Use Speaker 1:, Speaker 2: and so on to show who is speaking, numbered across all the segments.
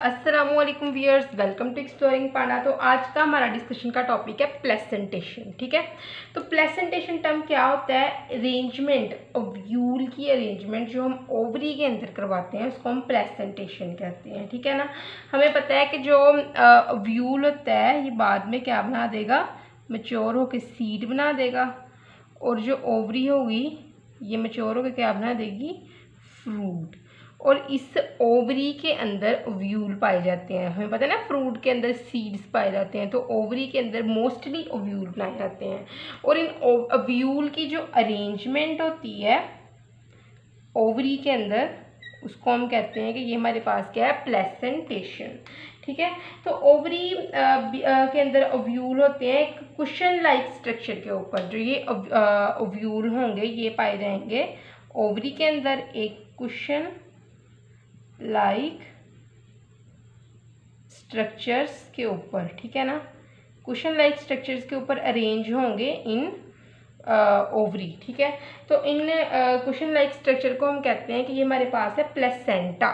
Speaker 1: अस्सलामुअलैकुम viewers, welcome to exploring पाना। तो आज का हमारा डिस्कशन का टॉपिक है प्लेसेंटेशन। ठीक है, तो प्लेसेंटेशन टर्म क्या होता है? अरेंजमेंट, ओव्यूल की अरेंजमेंट जो हम ओवरी के अंदर करवाते हैं उसको हम प्लेसेंटेशन कहते हैं। ठीक है ना, हमें पता है कि जो ओव्यूल होता है ये बाद में क्या बना देगा? मैच्योर होकर सीड बना देगा, और जो ओवरी होगी ये मैच्योर होकर क्या बना देगी? फ्रूट। और इस ओवरी के अंदर ओव्यूल पाए जाते हैं। हमें पता है ना, फ्रूट के अंदर सीड्स पाए जाते हैं, तो ओवरी के अंदर मोस्टली ओव्यूल बनाए जाते हैं। और इन ओव्यूल की जो अरेंजमेंट होती है ओवरी के अंदर, उसको हम कहते हैं कि ये हमारे पास क्या है? प्लेसेंटेशन। ठीक है, तो ओवरी के अंदर ओव्यूल होते हैं एक कुशन लाइक स्ट्रक्चर के ऊपर। जो ये ओव्यूल होंगे ये पाए जाएंगे ओवरी के अंदर एक कुशन लाइक स्ट्रक्चर्स के ऊपर। ठीक है ना, कुशन लाइक स्ट्रक्चर्स के ऊपर अरेंज होंगे इन ओवरी। ठीक है, तो इन कुशन लाइक स्ट्रक्चर को हम कहते हैं कि ये हमारे पास है प्लेसेंटा।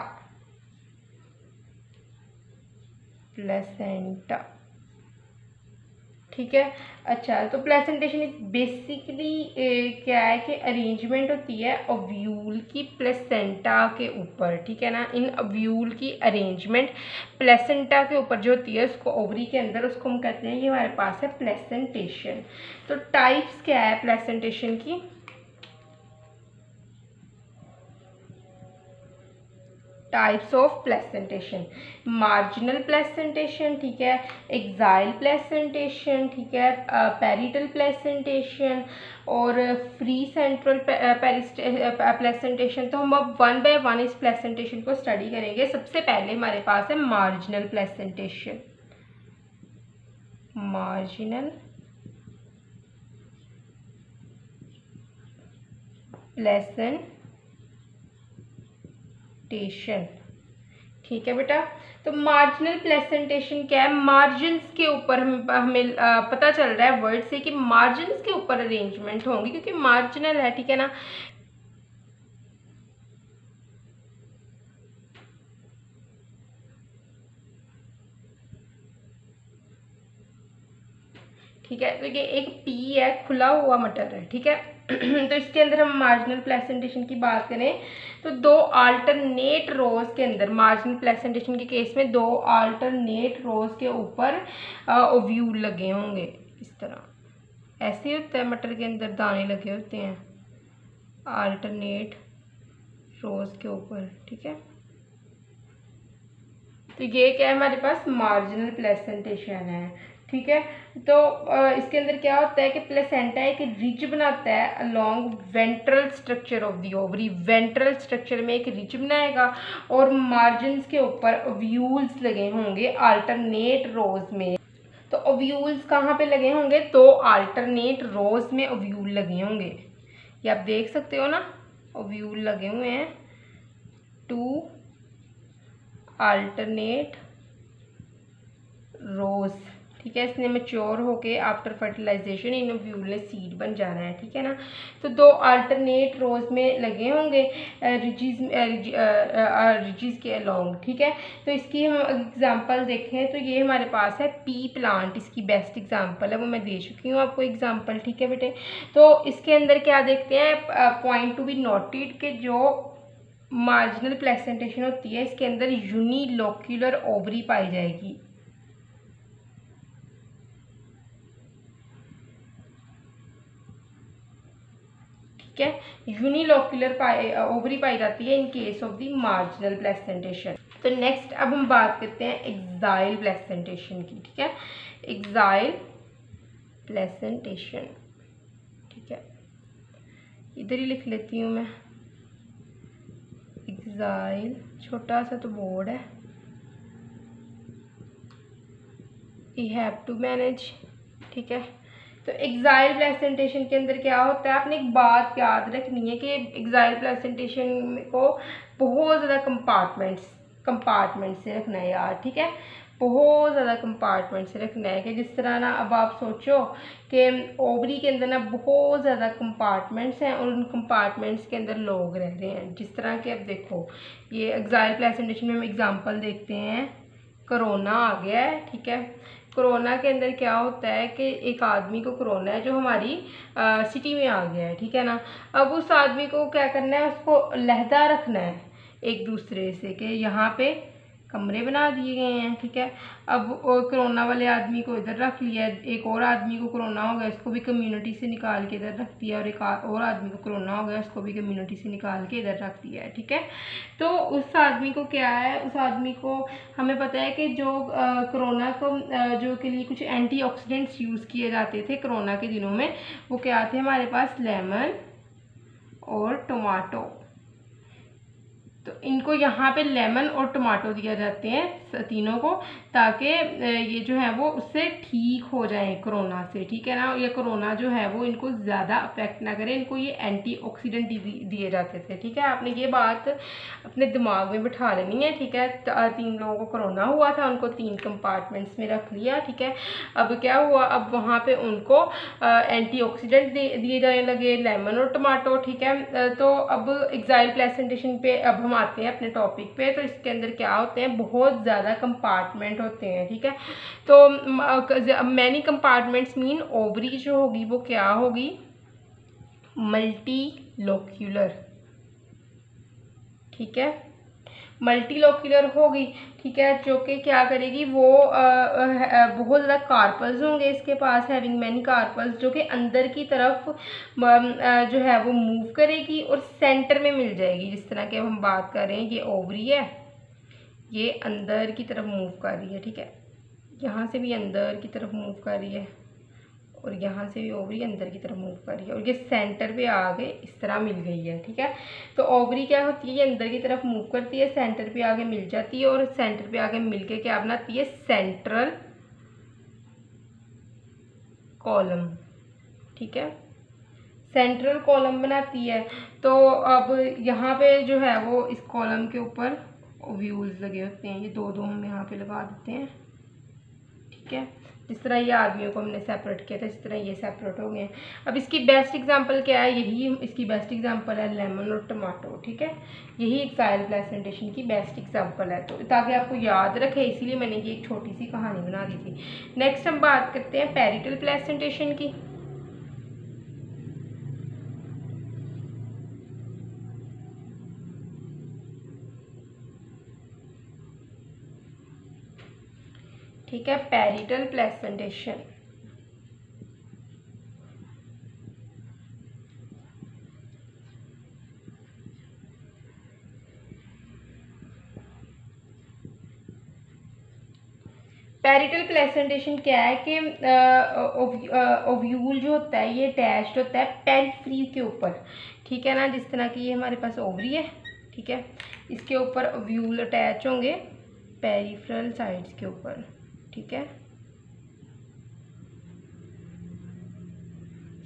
Speaker 1: प्लेसेंटा, ठीक है। अच्छा, तो प्लेसेंटेशन इज बेसिकली क्या है कि अरेंजमेंट होती है ओव्यूल की प्लेसेंटा के ऊपर। ठीक है ना, इन ओव्यूल की अरेंजमेंट प्लेसेंटा के ऊपर जो होती है उसको ओवरी के अंदर, उसको हम कहते हैं ये हमारे पास है प्लेसेंटेशन। तो टाइप्स क्या है प्लेसेंटेशन की? Types of placentation: marginal placentation, ठीक है, एक्साइल प्लेसेंटेशन, ठीक है, पेरिटल प्लेसेंटेशन और फ्री सेंट्रल प्लेसेंटेशन। तो हम अब वन बाय वन इस प्लेसेंटेशन को स्टडी करेंगे। सबसे पहले हमारे पास है मार्जिनल प्लेसेंटेशन। मार्जिनल प्लेसेंटेशन, ठीक है बेटा। तो मार्जिनल प्लेसेंटेशन क्या है? मार्जिन्स के ऊपर हमें पता चल रहा है वर्ड से कि मार्जिन्स के ऊपर अरेंजमेंट होंगी, क्योंकि मार्जिनल है। ठीक है ना, ठीक है, तो ये एक पी है, खुला हुआ मटर है। ठीक है तो इसके अंदर हम मार्जिनल प्लेसेंटेशन की बात करें तो दो आल्टरनेट रोज के अंदर, मार्जिनल प्लेसेंटेशन के केस में दो आल्टरनेट रोज के ऊपर ओव्यूल लगे होंगे। इस तरह ऐसे ही होता है, मटर के अंदर दाने लगे होते हैं आल्टरनेट रोज के ऊपर। ठीक है, तो ये क्या है? हमारे पास मार्जिनल प्लेसेंटेशन है। ठीक है, तो इसके अंदर क्या होता है कि प्लेसेंटा एक रिज बनाता है along ventral structure of the ovary. Ventral structure में एक रिज बनाएगा और मार्जिन्स के ऊपर ओव्यूल्स लगे होंगे अल्टरनेट रोज में। तो ओव्यूल्स कहाँ पे लगे होंगे? दो अल्टरनेट रोज में ओव्यूल लगे होंगे। ये आप देख सकते हो ना, ओव्यूल लगे हुए हैं टू अल्टरनेट रोज। ठीक है, इसने मैच्योर होके आफ्टर फर्टिलाइजेशन इन ओव्यूल ने सीड बन जाना है। ठीक है ना, तो दो अल्टरनेट रोज में लगे होंगे रिजीज के अलोंग। ठीक है, तो इसकी हम एग्जांपल देखें तो ये हमारे पास है पी प्लांट, इसकी बेस्ट एग्जांपल है, वो मैं दे चुकी हूँ आपको एग्जांपल। ठीक है बेटे, तो इसके अंदर क्या देखते हैं? पॉइंट टू बी नोटेड के जो मार्जिनल प्लेसेंटेशन होती है इसके अंदर यूनिलोक्यूलर ओवरी पाई जाएगी। ठीक है, यूनिलोक्यूलर ओवरी पाई जाती है in case of the marginal placentation. तो नेक्स्ट अब हम बात करते हैं एक्साइल प्लेसेंटेशन की। ठीक है, एक्साइल प्लेसेंटेशन, ठीक है, इधर ही लिख लेती हूँ मैं एक्साइल, छोटा सा तो बोर्ड है, यू हैव टू मैनेज। ठीक है, तो एक्साइल प्लेसेंटेशन के अंदर क्या होता है? आपने एक बात याद रखनी है कि एक्साइल प्लेसेंटेशन को बहुत ज़्यादा कंपार्टमेंट्स कंपार्टमेंट से रखना है यार, ठीक है, बहुत ज़्यादा कंपार्टमेंट से रखना है। कि जिस तरह ना अब आप सोचो कि ओवरी के अंदर ना बहुत ज़्यादा कंपार्टमेंट्स हैं और उन कंपार्टमेंट्स के अंदर लोग रह रहे हैं। जिस तरह के अब देखो ये एक्साइल प्रेजेंटेशन में हम एग्जांपल देखते हैं, कोरोना आ गया है, ठीक है। कोरोना के अंदर क्या होता है कि एक आदमी को कोरोना है जो हमारी सिटी में आ गया है, ठीक है ना। अब उस आदमी को क्या करना है, उसको अलहदा रखना है एक दूसरे से, कि यहाँ पे कमरे बना दिए गए हैं, ठीक है। अब कोरोना वाले आदमी को इधर रख लिया, एक और आदमी को कोरोना हो गया, उसको भी कम्युनिटी से निकाल के इधर रख दिया, और एक और आदमी को कोरोना हो गया, उसको भी कम्युनिटी से निकाल के इधर रख दिया है, ठीक है। तो उस आदमी को क्या है, उस आदमी को हमें पता है कि जो कोरोना को जो के लिए कुछ एंटीऑक्सीडेंट्स यूज़ किए जाते थे कोरोना के दिनों में, वो क्या थे हमारे पास, लेमन और टमाटो। तो इनको यहाँ पे लेमन और टमाटो दिया जाते हैं तीनों को, ताकि ये जो है वो उससे ठीक हो जाए कोरोना से, ठीक है ना। ये कोरोना जो है वो इनको ज़्यादा अफेक्ट ना करे, इनको ये एंटीऑक्सीडेंट दिए जाते थे, ठीक है। आपने ये बात अपने दिमाग में बिठा लेनी है, ठीक है। 3 लोगों को कोरोना हुआ था, उनको 3 कंपार्टमेंट्स में रख लिया, ठीक है। अब क्या हुआ, अब वहाँ पे उनको एंटीऑक्सीडेंट दिए जाने लगे, लेमन और टमाटो, ठीक है। तो अब एक्साइल प्रेजेंटेशन पे अब हम आते हैं अपने टॉपिक पे। तो इसके अंदर क्या होते हैं, बहुत ज़्यादा कंपार्टमेंट होते हैं, ठीक है। तो मैनी कंपार्टमेंट्स मीन ओवरी जो होगी वो क्या होगी, मल्टी लोक्यूलर, ठीक है, मल्टी लोक्यूलर होगी, ठीक है। जो कि क्या करेगी, वो बहुत ज़्यादा कार्पल्स होंगे इसके पास, हैविंग मैनी कार्पल्स, जो कि अंदर की तरफ जो है वो मूव करेगी और सेंटर में मिल जाएगी। जिस तरह के हम बात कर रहे हैं, ये ओवरी है, ये अंदर की तरफ मूव कर रही है, ठीक है, यहाँ से भी अंदर की तरफ मूव कर रही है और यहाँ से भी ओवरी अंदर की तरफ मूव कर रही है और ये सेंटर पे आ गए, इस तरह मिल गई है, ठीक है। तो ओवरी क्या होती है, ये अंदर की तरफ मूव करती है, सेंटर पे आगे मिल जाती है और सेंटर पे आगे मिलके क्या बनाती है, सेंट्रल कॉलम, ठीक है, सेंट्रल कॉलम बनाती है। तो अब यहाँ पे जो है वो इस कॉलम के ऊपर ओव्यूल्स लगे होते हैं, ये दो हम यहाँ पे लगा देते हैं, ठीक है। जिस तरह ये आदमियों को हमने सेपरेट किया था, इस तरह ये सेपरेट हो गए। अब इसकी बेस्ट एग्जांपल क्या है, यही इसकी बेस्ट एग्जांपल है लेमन और टमाटो, ठीक है। यही एक्साइल प्रेजेंटेशन की बेस्ट एग्जांपल है, तो ताकि आपको याद रखे, इसीलिए मैंने ये एक छोटी सी कहानी बना दी थी। नेक्स्ट हम बात करते हैं पैरिटल प्रेजेंटेशन की। ठीक है, पैरिटल प्रेजेंटेशन। पैरिटल प्रेजेंटेशन क्या है कि ओव्यूल जो होता है ये अटैच्ड होता है पेरिफ्री के ऊपर, ठीक है ना। जिस तरह की ये हमारे पास ओवरी है, ठीक है, इसके ऊपर ओव्यूल अटैच होंगे पेरिफेरल साइड्स के ऊपर, ठीक है।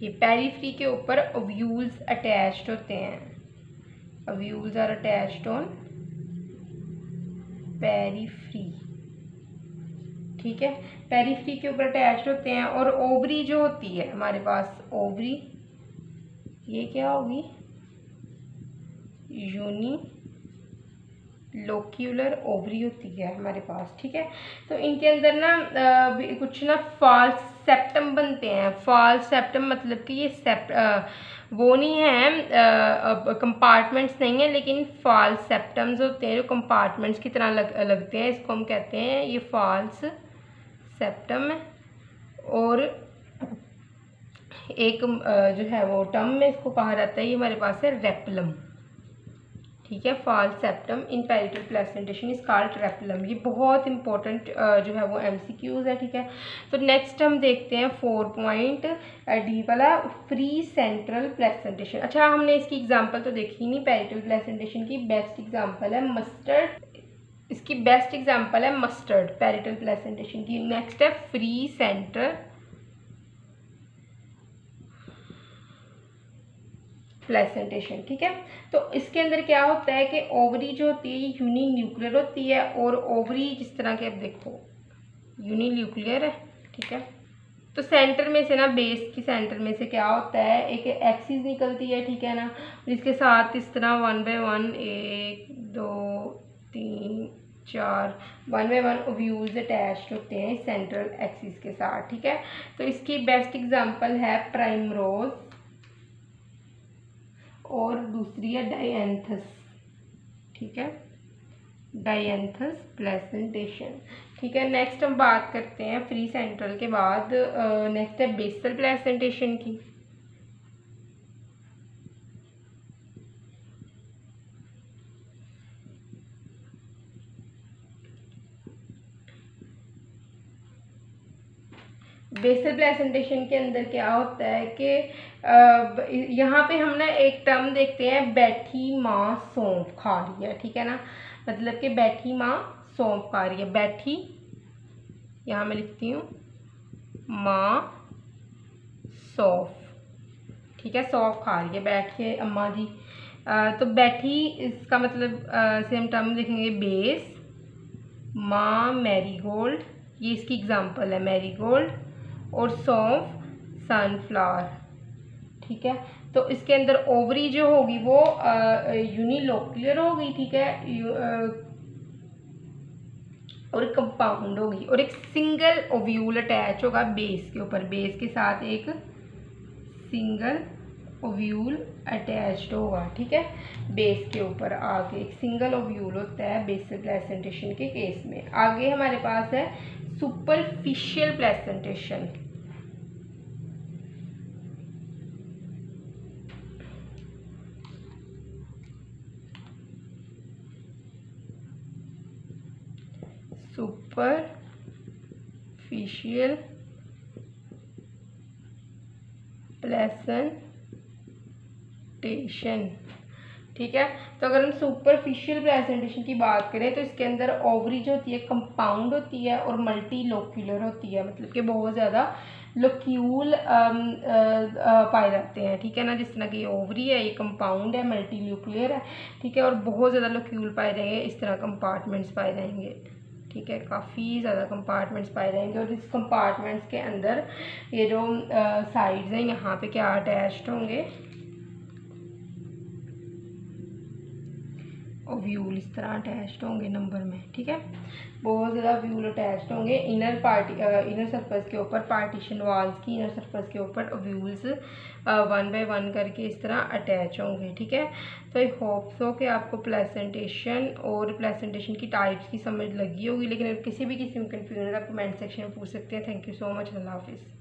Speaker 1: ये पेरिफ्री के ऊपर ओव्यूल्स अटैच्ड होते हैं, ovules are attached on periphery, ठीक है, पेरिफ्री के ऊपर अटैच्ड होते हैं। और ओवरी जो होती है हमारे पास, ओवरी ये क्या होगी, यूनी लोक्यूलर ओवरी होती है हमारे पास, ठीक है। तो इनके अंदर ना कुछ ना फॉल्स सेप्टम बनते हैं। फॉल्स सेप्टम मतलब कि ये वो नहीं है, कंपार्टमेंट्स नहीं है, लेकिन फॉल्स सेप्टम्स होते हैं जो कंपार्टमेंट्स की तरह लगते हैं। इसको हम कहते हैं ये फॉल्स सेप्टम है। और एक जो है वो टर्म में इसको कहा जाता है, ये हमारे पास है रेपलम, ठीक है। False septum in parietal presentation is called replum. ये बहुत इंपॉर्टेंट जो है वो एमसीक्यूज है, ठीक है। तो नेक्स्ट हम देखते हैं 4.D वाला, फ्री सेंट्रल प्रेजेंटेशन। अच्छा, हमने इसकी एग्जांपल तो देखी नहीं पैरिटल प्रेजेंटेशन की। बेस्ट एग्जांपल है मस्टर्ड, इसकी बेस्ट एग्जांपल है मस्टर्ड पैरिटल प्रेजेंटेशन की। नेक्स्ट है फ्री सेंट्रल प्लेसेंटेशन, ठीक है। तो इसके अंदर क्या होता है कि ओवरी जो होती है ये यूनिन्यूक्लियर होती है, और ओवरी जिस तरह के अब देखो यूनिन्यूक्लियर है, ठीक है। तो सेंटर में से ना, बेस की सेंटर में से क्या होता है, एक एक्सिस निकलती है, ठीक है ना, जिसके साथ इस तरह 1 बाय 1 1 2 3 4 1 बाय 1 ओव्यूल्स अटैच्ड होते हैं सेंट्रल एक्सिस के साथ, ठीक है। तो इसकी बेस्ट एग्जांपल है प्राइमरोज और दूसरी है डायंथस, ठीक है, डायंथस प्लेसेंटेशन, ठीक है। नेक्स्ट हम बात करते हैं फ्री सेंट्रल के बाद, नेक्स्ट है बेसल प्लेसेंटेशन की। बेसल प्लेसेंटेशन के अंदर क्या होता है कि यहाँ पे हम ना एक टर्म देखते हैं, बैठी माँ सौंफ खा रही है, ठीक है ना, मतलब कि बैठी माँ सौंफ खा रही है। बैठी, यहाँ मैं लिखती हूँ माँ सौंफ, ठीक है, सौंफ खा रही है बैठ के अम्मा जी। तो बैठी इसका मतलब से हम टर्म देखेंगे बेस, माँ मैरीगोल्ड, ये इसकी एग्जांपल है मैरीगोल्ड, और सौंफ सनफ्लावर, ठीक है। तो इसके अंदर ओवरी जो होगी वो यूनिलोक्युलर होगी, ठीक है, और कंपाउंड होगी, और एक सिंगल ओव्यूल अटैच होगा बेस के ऊपर, बेस के साथ एक सिंगल ओव्यूल अटैच्ड होगा, ठीक है, बेस के ऊपर आगे एक सिंगल ओव्यूल होता है बेसल प्लेसेंटेशन के केस में। आगे हमारे पास है सुपरफिशियल प्लेसेंटेशन। सुपरफिशियल प्लेसेंटेशन, ठीक है। तो अगर हम सुपरफिशियल प्लेसेंटेशन की बात करें तो इसके अंदर ओवरी जो होती है कंपाउंड होती है और मल्टी लोक्यूलर होती है, मतलब कि बहुत ज़्यादा लोक्यूल पाए जाते हैं, ठीक है ना। जिस तरह की ओवरी है ये कंपाउंड है, मल्टी न्यूक्लियर है, ठीक है, और बहुत ज़्यादा लोक्यूल पाए जाएंगे, इस तरह कंपार्टमेंट्स पाए जाएंगे, ठीक है, काफ़ी ज़्यादा कंपार्टमेंट्स पाए जाएंगे। और इस कंपार्टमेंट्स के अंदर ये जो साइड्स हैं यहाँ पे क्या अटैच्ड होंगे, व्यूल इस तरह अटैच्ड होंगे नंबर में, ठीक है, बहुत ज़्यादा व्यूल अटैच्ड होंगे इनर सरफेस के ऊपर, पार्टीशन वाल्स की इनर सरफेस के ऊपर व्यूल्स 1 बाय 1 करके इस तरह अटैच होंगे, ठीक है। तो आई होप सो कि आपको प्लेसेंटेशन और प्लेसेंटेशन की टाइप्स की समझ लगी होगी, लेकिन अगर किसी भी किस्म की कन्फ्यूजन है आप कमेंट सेक्शन में पूछ सकते हैं। थैंक यू सो मच, अल्लाह हाफिज़।